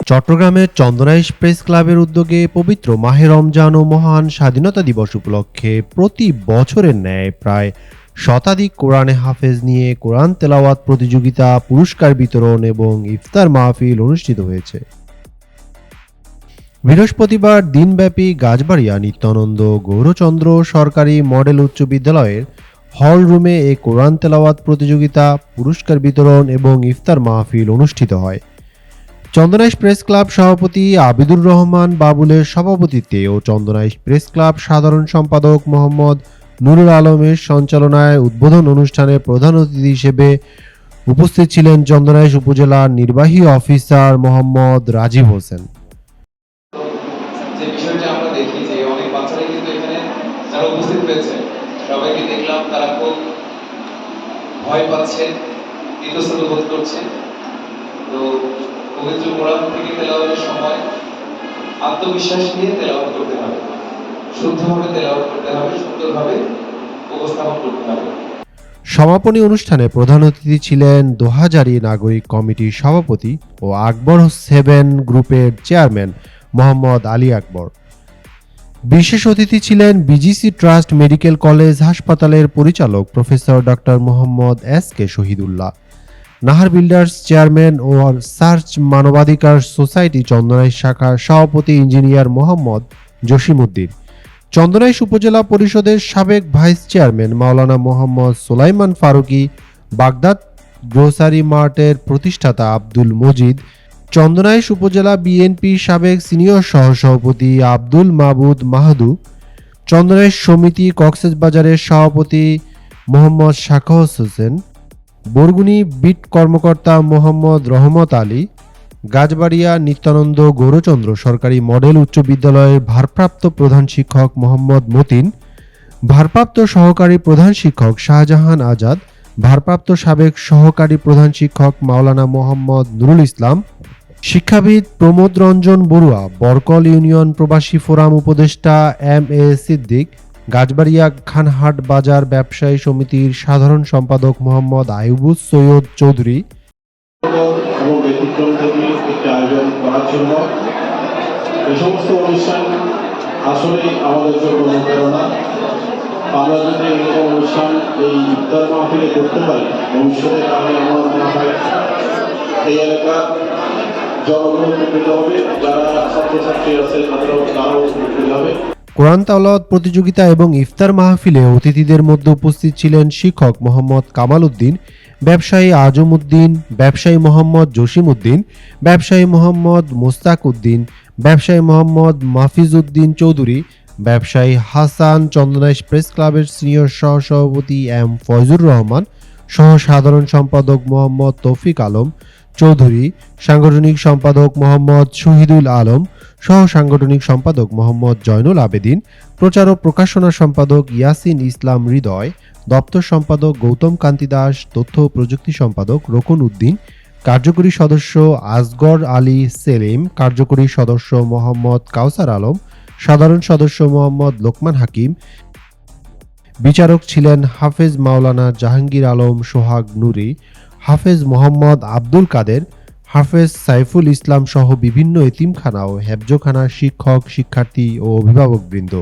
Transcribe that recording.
চট্টগ্রামের চন্দনাইশ প্রেস ক্লাবের উদ্যোগে পবিত্র মাহে রমজান ও মহান স্বাধীনতা দিবস উপলক্ষে প্রতি বছরের ন্যায় প্রায় শতাধিক কোরআনে হাফেজ নিয়ে কোরআন তেলাওয়াত প্রতিযোগিতা, পুরস্কার বিতরণ এবং ইফতার মাহফিল অনুষ্ঠিত হয়েছে। বৃহস্পতিবার দিনব্যাপী গাছবাড়িয়া নিত্যানন্দ গৌরচন্দ্র সরকারি মডেল উচ্চ বিদ্যালয়ের হল রুমে এ কোরআন তেলাওয়াত প্রতিযোগিতা, পুরস্কার বিতরণ এবং ইফতার মাহফিল অনুষ্ঠিত হয়। চন্দনাইশ প্রেস ক্লাব সভাপতি আবিদুর রহমান বাবুলের সভাপতিত্বে ও চন্দনাইশ প্রেস ক্লাব সাধারণ সম্পাদক মোহাম্মদ নুরুল আলমের সঞ্চালনায় উদ্বোধন অনুষ্ঠানে প্রধান অতিথি হিসেবে উপস্থিত ছিলেন চন্দনাইশ উপজেলার নির্বাহী অফিসার মোহাম্মদ রাজীব হোসেন। যে বিষয়টা আমরা দেখি যে অনেক বাচ্চারা কিন্তু এখানে যারা উপস্থিত হয়েছে সবাইকে দেখলাম তারা খুব ভয় পাচ্ছে, ইতস্তত বোধ করছে। তো পবিত্র কোরআন থেকে তেলাওয়াতের সময় আত্মবিশ্বাস নিয়ে তেলাওয়াত করতে হবে, শুদ্ধভাবে তেলাওয়াত করতে হবে, সুন্দরভাবে উপস্থাপন করতে হবে। সমাপনী অনুষ্ঠানে প্রধান অতিথি ছিলেন দোহাজারী নাগরিক কমিটির সভাপতি ও আকবর 7 গ্রুপের চেয়ারম্যান মোহাম্মদ আলী আকবর। বিশেষ অতিথি ছিলেন বিজিসি ট্রাস্ট মেডিকেল কলেজ হাসপাতালের পরিচালক professor doctor Mohammad SK Shahidullah, Nahar builders chairman ও সার্চ মানবাধিকার সোসাইটি চন্দনাইশ শাখার সভাপতি ইঞ্জিনিয়ার মোহাম্মদ জসিমউদ্দিন, চন্দনাইশ উপজেলা পরিষদের সাবেক vice chairman Maulana Mohammad Solaiman Faruqi, Baghdad grocery মার্টের প্রতিষ্ঠাতা আব্দুল মজিদ, চন্দনাইশ উপজেলা বিএনপি সাবেক সিনিয়র সহসভাপতি আব্দুল মাবুদ মাহাদু, চন্দনাইশ সমিতি কক্সবাজারের সভাপতি মোহাম্মদ শাখাওয়াত হোসেন, বরগুনি বিট কর্মকর্তা মোহাম্মদ রহমত আলী, গাছবাড়িয়া নিত্যানন্দ গৌরচন্দ্র সরকারি মডেল উচ্চ বিদ্যালয়ের ভারপ্রাপ্ত প্রধান শিক্ষক মোহাম্মদ মতিন, ভারপ্রাপ্ত সহকারী প্রধান শিক্ষক শাহজাহান আজাদ, ভারপ্রাপ্ত সাবেক সহকারী প্রধান শিক্ষক মাওলানা মোহাম্মদ নুরুল ইসলাম, শিক্ষাবিদ প্রমোদ রঞ্জন বড়ুয়া, বরকল ইউনিয়ন প্রবাসী ফোরাম উপদেষ্টা MA সিদ্দিক, গাছবাড়িয়া খানহাট বাজার ব্যবসায়ী সমিতির সাধারণ সম্পাদক মোহাম্মদ আইয়ুবুস সৈয়দ চৌধুরী এবং ব্যতিক্রম থেকে একটি আয়োজন করার জন্য এই সমস্ত অনুষ্ঠান আসলেই আমাদের জন্য অনুপ্রেরণা। আমরা যদি এরকম অনুষ্ঠান এই ইফতার মাহফিলে করতে পারি, ভবিষ্যতে তাহলে আমার মনে হয় এই এলাকার জনগণ উপকৃত হবে, যারা ছাত্রছাত্রী আছে তারাও উপকৃত হবে। কোরআন তেলাওয়াত প্রতিযোগিতা এবং ইফতার মাহফিলে অতিথিদের মধ্যে উপস্থিত ছিলেন শিক্ষক মোহাম্মদ কামাল উদ্দিন, ব্যবসায়ী আজম উদ্দিন, ব্যবসায়ী মোহাম্মদ জসিম উদ্দিন, ব্যবসায়ী মোহাম্মদ মোস্তাক উদ্দিন, ব্যবসায়ী মোহাম্মদ মাফিজ উদ্দিন চৌধুরী, ব্যবসায়ী হাসান, চন্দনাইশ প্রেস ক্লাবের সিনিয়র সহসভাপতি M ফয়জুর রহমান, সহ সাধারণ সম্পাদক মোহাম্মদ তৌফিক আলম চৌধুরী, সাংগঠনিক সম্পাদক মোহাম্মদ শহীদুল আলম, সহ সাংগঠনিক সম্পাদক মোহাম্মদ জয়নুল আবেদিন, প্রচার ও প্রকাশনা সম্পাদক ইয়াসিন ইসলাম হৃদয়, দপ্তর সম্পাদক গৌতম কান্তি দাস, তথ্য ও প্রযুক্তি সম্পাদক রোকন উদ্দিন, কার্যকরী সদস্য আসগর আলী সেলিম, কার্যকরী সদস্য মোহাম্মদ কাউসার আলম, সাধারণ সদস্য মোহাম্মদ লোকমান হাকিম। বিচারক ছিলেন হাফেজ মাওলানা জাহাঙ্গীর আলম সোহাগ নুরি, হাফেজ মোহাম্মদ আব্দুল কাদের, হাফেজ সাইফুল ইসলাম সহ বিভিন্ন এতিমখানা ও হেফজখানার শিক্ষক, শিক্ষার্থী ও অভিভাবকবৃন্দ।